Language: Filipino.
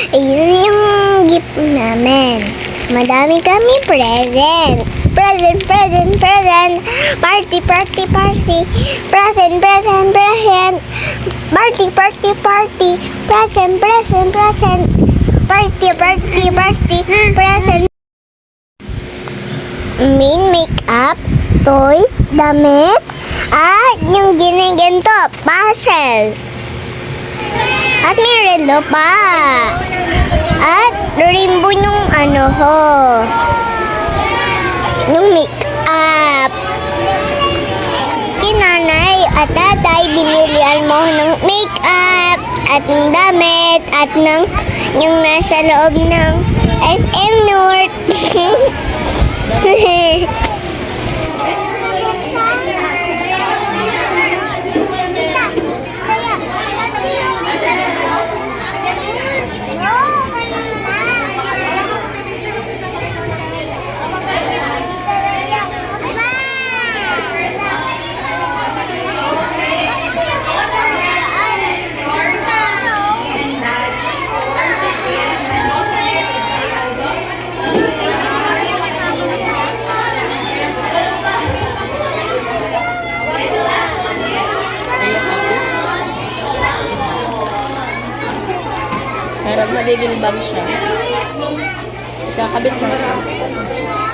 Ayun yung gift namin. Madami kami present. Present, present, present. Party, party, party. Present, present, present. Party, party, party. Present, present, present. Party, party, party. Present. Main makeup, toys, damit, at yung giniganto, puzzle. At may relo pa. At rainbow yung yung make-up. Kinanay at tatay binilian mo ng make-up at ng damit at ng yung nasa loob ng SM North. Parang magiging bag siya. Kakabit natin.